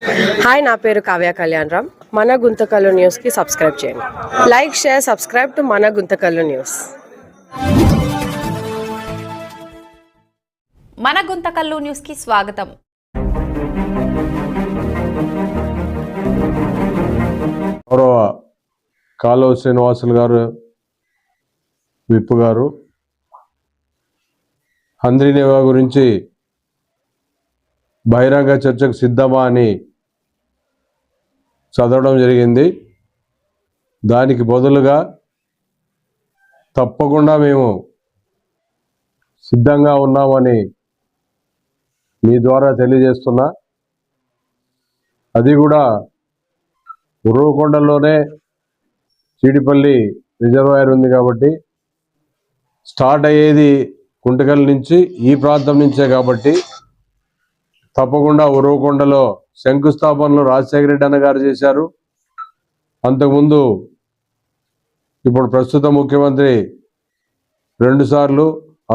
Hi, నా పేరు కావ్య కళ్యాణరామ్. మన గుంతకల్లు న్యూస్కి సబ్స్క్రైబ్ చేయండి. లైక్, షేర్, సబ్స్క్రైబ్ టు మన గుంతకల్లు న్యూస్. మన గుంతకల్లు న్యూస్కి స్వాగతం. గౌరవ కాలువ శ్రీనివాసులు గారు, విప్పు గారు హంద్రీనేవా గురించి బహిరంగ చర్చకు సిద్ధమా అని చదవడం జరిగింది. దానికి బదులుగా తప్పకుండా మేము సిద్ధంగా ఉన్నామని మీ ద్వారా తెలియజేస్తున్నా. అది కూడా ఉర్వకొండలోనే చీడిపల్లి రిజర్వాయర్ ఉంది కాబట్టి స్టార్ట్ అయ్యేది కుంటకల్ నుంచి, ఈ ప్రాంతం నుంచే కాబట్టి తప్పకుండా ఉర్వకొండలో శంకుస్థాపనలు రాజశేఖర రెడ్డి అన్న గారు చేశారు. అంతకుముందు ఇప్పుడు ప్రస్తుత ముఖ్యమంత్రి 2 సార్లు,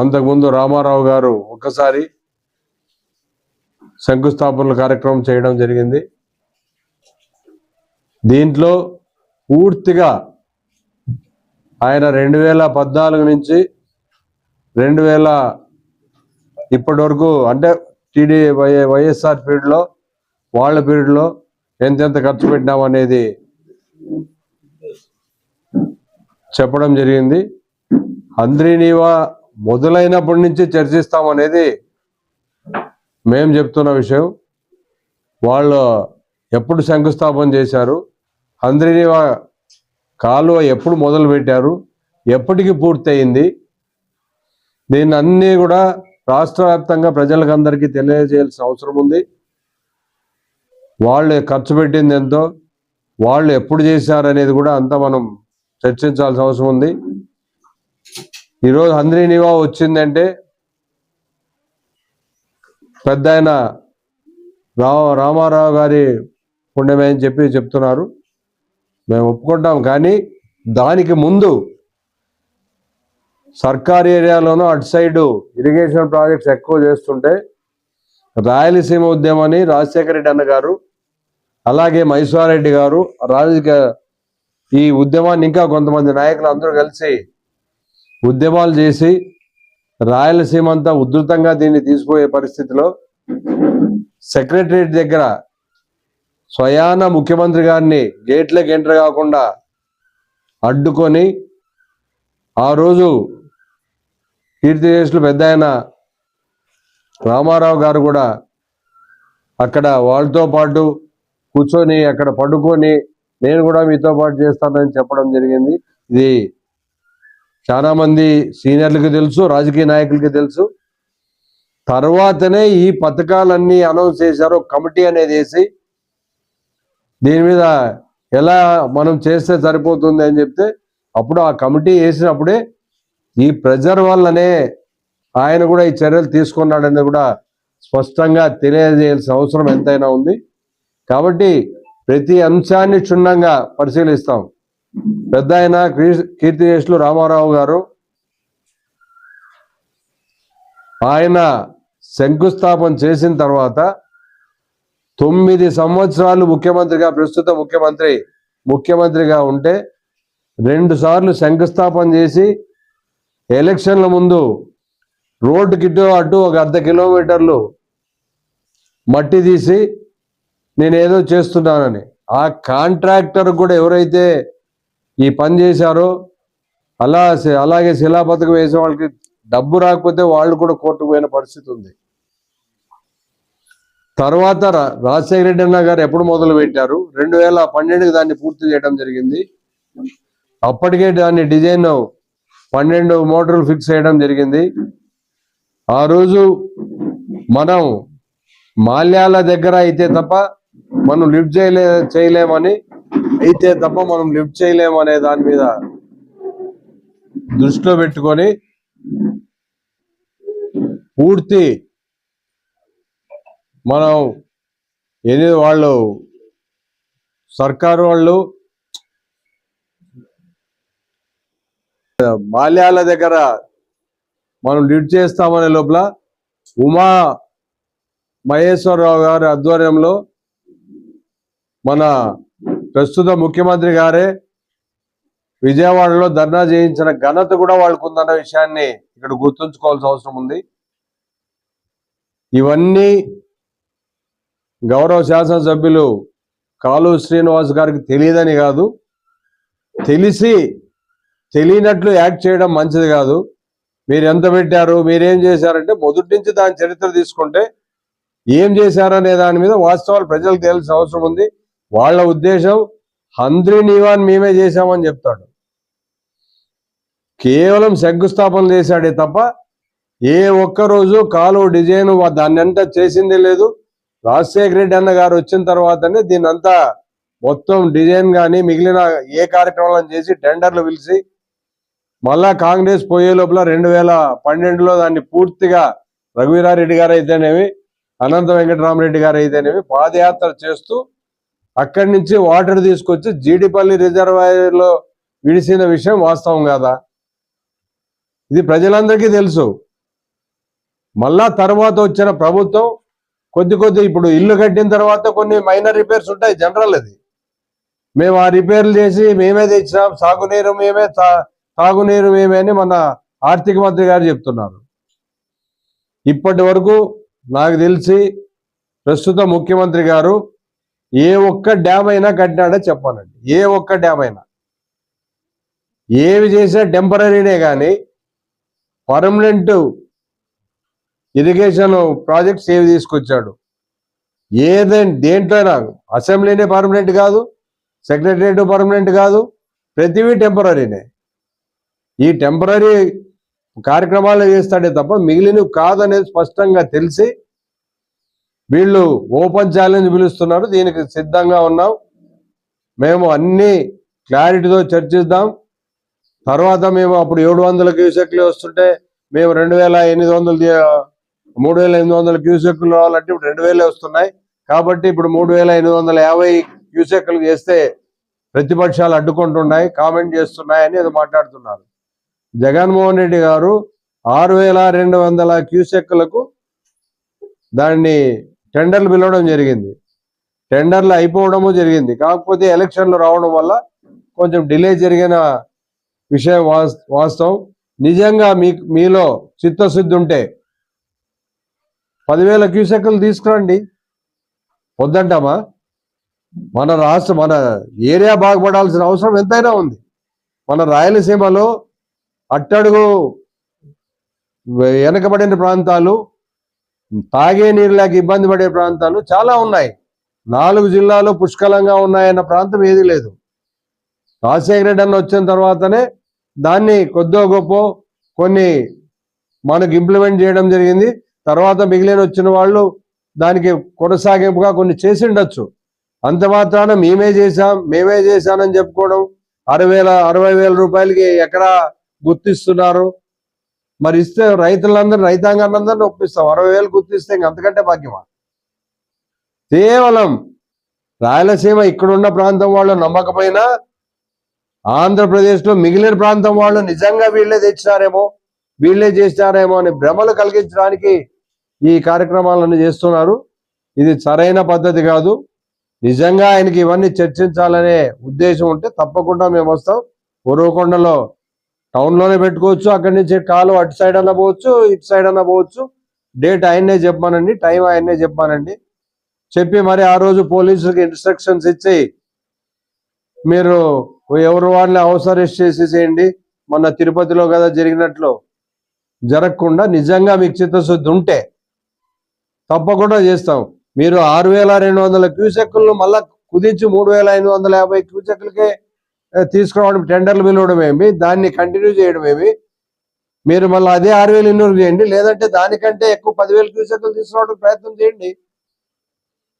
అంతకుముందు రామారావు గారు ఒక్కసారి శంకుస్థాపనల కార్యక్రమం చేయడం జరిగింది. దీంట్లో పూర్తిగా ఆయన 2014 నుంచి 2000 ఇప్పటి వరకు, అంటే వైఎస్ఆర్ పీరియడ్లో, వాళ్ళ పీరియడ్లో ఎంతెంత ఖర్చు పెట్టినామనేది చెప్పడం జరిగింది. హంద్రీనీవా మొదలైనప్పటి నుంచి చర్చిస్తామనేది మేము చెప్తున్న విషయం. వాళ్ళు ఎప్పుడు శంకుస్థాపన చేశారు, హంద్రీనీవా కాలువ ఎప్పుడు మొదలు పెట్టారు, ఎప్పటికి పూర్తయింది, దీన్ని అన్నీ కూడా రాష్ట్ర వ్యాప్తంగా ప్రజలకు అందరికీ తెలియజేయాల్సిన అవసరం ఉంది. వాళ్ళు ఖర్చు పెట్టింది ఎంతో, వాళ్ళు ఎప్పుడు చేశారనేది కూడా అంతా మనం చర్చించాల్సిన అవసరం ఉంది. ఈరోజు హంద్రీనీవా వచ్చిందంటే పెద్ద ఆయన రామారావు గారి పుణ్యమే అని చెప్తున్నారు. మేము ఒప్పుకుంటాం. కానీ దానికి ముందు సర్కారు ఏరియాలోనూ అటు సైడు ఇరిగేషన్ ప్రాజెక్ట్స్ ఎక్కువ చేస్తుంటే రాయలసీమ ఉద్యమాన్ని రాజశేఖర రెడ్డి అన్న గారు, అలాగే మైసూరారెడ్డి గారు ఈ ఉద్యమాన్ని ఇంకా కొంతమంది నాయకులు అందరూ కలిసి ఉద్యమాలు చేసి రాయలసీమ అంతా ఉధృతంగా దీన్ని తీసుకుపోయే పరిస్థితిలో సెక్రటరియట్ దగ్గర స్వయాన ముఖ్యమంత్రి గారిని గేట్లకు ఎంటర్ కాకుండా అడ్డుకొని, ఆ రోజు కీర్తిశేషులు పెద్ద ఆయన రామారావు గారు కూడా అక్కడ వాళ్ళతో పాటు కూర్చొని అక్కడ పడుకొని నేను కూడా మీతో పాటు చేస్తానని చెప్పడం జరిగింది. ఇది చాలా మంది సీనియర్లకి తెలుసు, రాజకీయ నాయకులకి తెలుసు. తర్వాతనే ఈ పథకాలన్నీ అనౌన్స్ చేశారు. కమిటీ అనేది వేసి దీని మీద ఎలా మనం చేస్తే సరిపోతుంది అని చెప్తే, అప్పుడు ఆ కమిటీ వేసినప్పుడే ఈ ప్రెజర్ వల్లనే ఆయన కూడా ఈ చర్యలు తీసుకున్నాడని కూడా స్పష్టంగా తెలియజేయాల్సిన అవసరం ఎంతైనా ఉంది. కాబట్టి ప్రతి అంశాన్ని క్షుణ్ణంగా పరిశీలిస్తాం. పెద్ద ఆయన కీర్తిశేషులు రామారావు గారు, ఆయన శంకుస్థాపన చేసిన తర్వాత 9 సంవత్సరాలు ముఖ్యమంత్రిగా, ప్రస్తుత ముఖ్యమంత్రిగా ఉంటే 2 సార్లు శంకుస్థాపన చేసి ఎలక్షన్ల ముందు రోడ్డుకి అటు ఒక 1/2 కిలోమీటర్లు మట్టి తీసి నేనేదో చేస్తున్నానని, ఆ కాంట్రాక్టర్ కూడా ఎవరైతే ఈ పని చేశారో అలాగే శిలాపథకం వేసే వాళ్ళకి డబ్బు రాకపోతే వాళ్ళు కూడా కోర్టుకు పోయిన పరిస్థితి ఉంది. తర్వాత రాజశేఖర రెడ్డి అన్న గారు ఎప్పుడు మొదలు పెట్టారు, 2012కి దాన్ని పూర్తి చేయడం జరిగింది. అప్పటికే దాన్ని డిజైన్ 12 మోటార్లు ఫిక్స్ చేయడం జరిగింది. ఆ రోజు మనం మాల్యాల దగ్గర అయితే తప్ప మనం లిఫ్ట్ చేయలేమని దాని మీద దృష్టిలో పెట్టుకొని పూర్తి మనం వాళ్ళు సర్కారు వాళ్ళు మాల్యాల దగ్గర మనం లిఫ్ట్ చేస్తామనే లోపల ఉమా మహేశ్వరరావు గారి ఆధ్వర్యంలో మన ప్రస్తుత ముఖ్యమంత్రి గారే విజయవాడలో ధర్నా చేయించిన ఘనత కూడా వాళ్ళకు ఉందన్న విషయాన్ని ఇక్కడ గుర్తుంచుకోవాల్సిన అవసరం ఉంది. ఇవన్నీ గౌరవ శాసనసభ్యులు కాలు శ్రీనివాస్ గారికి తెలియదని కాదు, తెలిసి తెలియనట్లు యాక్ట్ చేయడం మంచిది కాదు. మీరు ఎంత పెట్టారు, మీరేం చేశారంటే మొదటి నుంచి దాని చరిత్ర తీసుకుంటే ఏం చేశారనే దాని మీద వాస్తవాలు ప్రజలకు తెలిసిన అవసరం ఉంది. వాళ్ళ ఉద్దేశం హంద్రీ నీవాన్ మేమే చేశామని చెప్తాడు. కేవలం శంకుస్థాపన చేశాడే తప్ప ఏ ఒక్కరోజు కాలువ డిజైన్ దాన్ని అంతా చేసిందే లేదు. రాజశేఖర రెడ్డి అన్న గారు వచ్చిన తర్వాతనే దీన్నంతా మొత్తం డిజైన్ కానీ మిగిలిన ఏ కార్యక్రమాలను చేసి టెండర్లు పిలిచి మళ్ళా కాంగ్రెస్ పోయే లోపల 2012లో దాన్ని పూర్తిగా రఘువీరారెడ్డి గారు అయితేనేమి, అనంత వెంకటరామరెడ్డి గారు అయితేనేమి పాదయాత్ర చేస్తూ అక్కడి నుంచి వాటర్ తీసుకొచ్చి జీడిపల్లి రిజర్వాయర్లో విడిసిన విషయం వాస్తవం కాదా? ఇది ప్రజలందరికీ తెలుసు. మళ్ళా తర్వాత వచ్చిన ప్రభుత్వం కొద్ది ఇప్పుడు ఇల్లు కట్టిన తర్వాత కొన్ని మైనర్ రిపేర్స్ ఉంటాయి, జనరల్. అది మేము ఆ రిపేర్లు చేసి మేమే తెచ్చినాం, సాగునీరు మేమే, తాగునీరు మేమే అని మన ఆర్థిక మంత్రి గారు చెప్తున్నారు. ఇప్పటి వరకు నాకు తెలిసి ప్రస్తుత ముఖ్యమంత్రి గారు ఏ ఒక్క డ్యామ్ అయినా కట్టినాడో చెప్పానండి. ఏ ఒక్క డ్యామ్ అయినా, ఏవి చేసినా టెంపరీనే కానీ పర్మనెంట్ ఇరిగేషన్ ప్రాజెక్ట్స్ ఏవి తీసుకొచ్చాడు? ఏదైనా దేంట్లోనా అసెంబ్లీనే పర్మనెంట్ కాదు, సెక్రటరియట్ పర్మనెంట్ కాదు, ప్రతివీ టెంపరీనే. ఈ టెంపరీ కార్యక్రమాలు చేస్తాడే తప్ప మిగిలినవి కాదనేది స్పష్టంగా తెలిసి వీళ్ళు ఓపెన్ ఛాలెంజ్ పిలుస్తున్నారు. దీనికి సిద్ధంగా ఉన్నాం. మేము అన్ని క్లారిటీతో చర్చిద్దాం. తర్వాత మేము అప్పుడు 700 క్యూసెక్లు వస్తుంటే మేము 3,800 క్యూసెక్లు రావాలంటే ఇప్పుడు 2,000 వస్తున్నాయి. కాబట్టి ఇప్పుడు 3,850 క్యూసెక్లు చేస్తే ప్రతిపక్షాలు అడ్డుకుంటున్నాయి, కామెంట్ చేస్తున్నాయి అని అది మాట్లాడుతున్నారు. జగన్మోహన్ రెడ్డి గారు 6,200 క్యూసెక్లకు దాన్ని టెండర్లు పిలవడం జరిగింది. టెండర్లు అయిపోవడము జరిగింది. కాకపోతే ఎలక్షన్లు రావడం వల్ల కొంచెం డిలే జరిగిన విషయం వాస్తవం. నిజంగా మీలో చిత్తశుద్ధి ఉంటే 10,000 క్యూసెక్లు తీసుకురండి, వద్దంటామా? మన ఏరియా బాగుపడాల్సిన అవసరం ఎంతైనా ఉంది. మన రాయలసీమలో అట్టడుగు వెనకబడిన ప్రాంతాలు, తాగే నీరు లేక ఇబ్బంది పడే ప్రాంతాలు చాలా ఉన్నాయి. 4 జిల్లాలు పుష్కలంగా ఉన్నాయన్న ప్రాంతం ఏది లేదు. రాజశేఖర రెడ్డి అన్న వచ్చిన తర్వాతనే దాన్ని కొద్దో గొప్ప కొన్ని మనకు ఇంప్లిమెంట్ చేయడం జరిగింది. తర్వాత మిగిలిన వచ్చిన వాళ్ళు దానికి కొనసాగింపుగా కొన్ని చేసి ఉండొచ్చు. అంత మాత్రాన మేమే చేశానని చెప్పుకోవడం, 60,000 రూపాయలకి ఎకరా గుర్తిస్తున్నారు. మరి ఇస్తే రైతాంగాన్ని ఒప్పిస్తాం. 60,000 గుర్తిస్తే అంతకంటే భాగ్యమా? కేవలం రాయలసీమ ఇక్కడున్న ప్రాంతం వాళ్ళు నమ్మకపోయినా ఆంధ్రప్రదేశ్లో మిగిలిన ప్రాంతం వాళ్ళు నిజంగా వీళ్ళే తెచ్చినారేమో, వీళ్ళే చేసినారేమో అని భ్రమలు కలిగించడానికి ఈ కార్యక్రమాలను చేస్తున్నారు. ఇది సరైన పద్ధతి కాదు. నిజంగా ఆయనకి ఇవన్నీ చర్చించాలనే ఉద్దేశం ఉంటే తప్పకుండా మేము వస్తాం. ఉరవకొండలో టౌన్లోనే పెట్టుకోవచ్చు. అక్కడి నుంచి కాలు అటు సైడ్ అన్న పోవచ్చు, ఇటు సైడ్ అన్న పోవచ్చు. డేట్ ఆయన్నే చెప్పానండి, టైం ఆయన్నే చెప్పానండి. చెప్పి మరి ఆ రోజు పోలీసులకు ఇన్స్ట్రక్షన్స్ ఇచ్చి మీరు ఎవరు వాళ్ళని హౌస్ అరెస్ట్ చేసేసేయండి, మొన్న తిరుపతిలో కదా జరిగినట్లు జరగకుండా నిజంగా మీకు చిత్తశుద్ధి ఉంటే తప్పకుండా చేస్తాం. మీరు 6,200 క్యూసెక్లను మళ్ళా కుదించి 3,550 క్యూసెక్లకే తీసుకురావడం, టెండర్లు పిలవడం ఏమి, దాన్ని కంటిన్యూ చేయడం ఏమి, మీరు మళ్ళీ అదే 6,200 చేయండి, లేదంటే దానికంటే ఎక్కువ 10,000 క్యూసెక్లు తీసుకురావడానికి ప్రయత్నం చేయండి.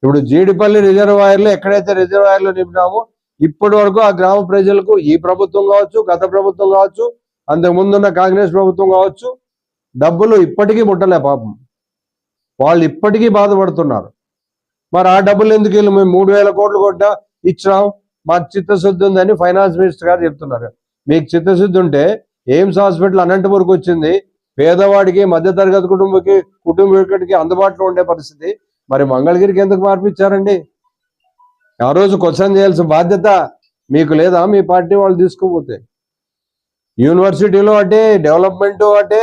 ఇప్పుడు జీడిపల్లి రిజర్వాయర్లు ఎక్కడైతే రిజర్వాయర్లు నింపినామో ఇప్పటి వరకు ఆ గ్రామ ప్రజలకు ఈ ప్రభుత్వం కావచ్చు, గత ప్రభుత్వం కావచ్చు, అంతకు ముందున్న కాంగ్రెస్ ప్రభుత్వం కావచ్చు, డబ్బులు ఇప్పటికీ ముట్టలే. పాపం వాళ్ళు ఇప్పటికీ బాధపడుతున్నారు. మరి ఆ డబ్బులు ఎందుకు వెళ్ళి మేము 3,000 కోట్లు కొట్టా ఇచ్చినాం, మాకు చిత్తశుద్ధి ఉందని ఫైనాన్స్ మినిస్టర్ గారు చెప్తున్నారు. మీకు చిత్తశుద్ధి ఉంటే ఎయిమ్స్ హాస్పిటల్ అనంతపురంకి వచ్చింది, పేదవాడికి మధ్యతరగతి కుటుంబీకుడికి అందుబాటులో ఉండే పరిస్థితి. మరి మంగళగిరికి ఎందుకు మార్పిచ్చారండి? ఆ రోజు క్వశ్చన్ చేయాల్సిన బాధ్యత మీకు లేదా? మీ పార్టీ వాళ్ళు తీసుకోపోతే యూనివర్సిటీలో అంటే డెవలప్మెంట్ అంటే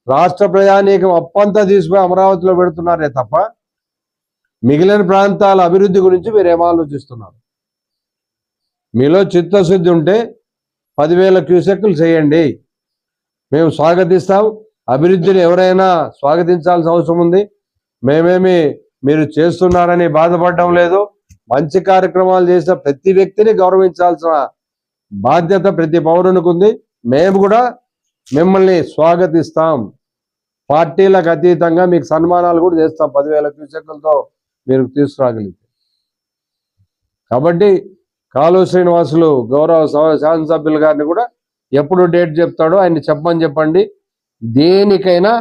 రాష్ట్ర ప్రజానీకం అప్పంతా తీసుకుపోయి అమరావతిలో పెడుతున్నారే తప్ప మిగిలిన ప్రాంతాల అభివృద్ధి గురించి మీరు ఏం ఆలోచిస్తున్నారు? మీలో చిత్తశుద్ధి ఉంటే 10,000 క్యూసెక్కులు చేయండి, మేము స్వాగతిస్తాం. అభివృద్ధిని ఎవరైనా స్వాగతించాల్సిన అవసరం ఉంది. మేమేమి మీరు చేస్తున్నారని బాధపడడం లేదు. మంచి కార్యక్రమాలు చేసిన ప్రతి వ్యక్తిని గౌరవించాల్సిన బాధ్యత ప్రతి పౌరునికి ఉంది. మేము కూడా మిమ్మల్ని స్వాగతిస్తాం. పార్టీలకు అతీతంగా మీకు సన్మానాలు కూడా చేస్తాం 10,000 క్యూసెక్కులతో మీరు తీసుకురాగలిగితే. కాబట్టి కాలువ శ్రీనివాసులు గౌరవ శాసనసభ్యులు గారిని కూడా ఎప్పుడు డేట్ చెప్తాడో ఆయన్ని చెప్పమని చెప్పండి. దేనికైనా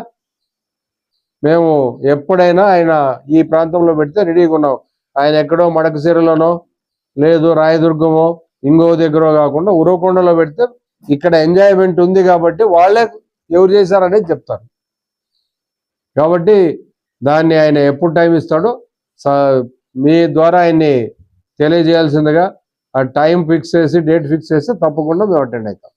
మేము ఎప్పుడైనా ఆయన ఈ ప్రాంతంలో పెడితే రెడీగా ఉన్నాం. ఆయన ఎక్కడో మడకసిరలోనో లేదు రాయదుర్గమో ఇంకో దగ్గర కాకుండా ఉరవకొండలో పెడితే ఇక్కడ ఎంజాయ్మెంట్ ఉంది కాబట్టి వాళ్ళే ఎవరు చేశారనేది చెప్తారు. కాబట్టి దాన్ని ఆయన ఎప్పుడు టైం ఇస్తాడో మీ ద్వారా ఆయన్ని తెలియజేయాల్సిందిగా ఆ టైం ఫిక్స్ చేసి డేట్ ఫిక్స్ చేస్తే తప్పకుండా మేము అటెండ్ అవుతాం.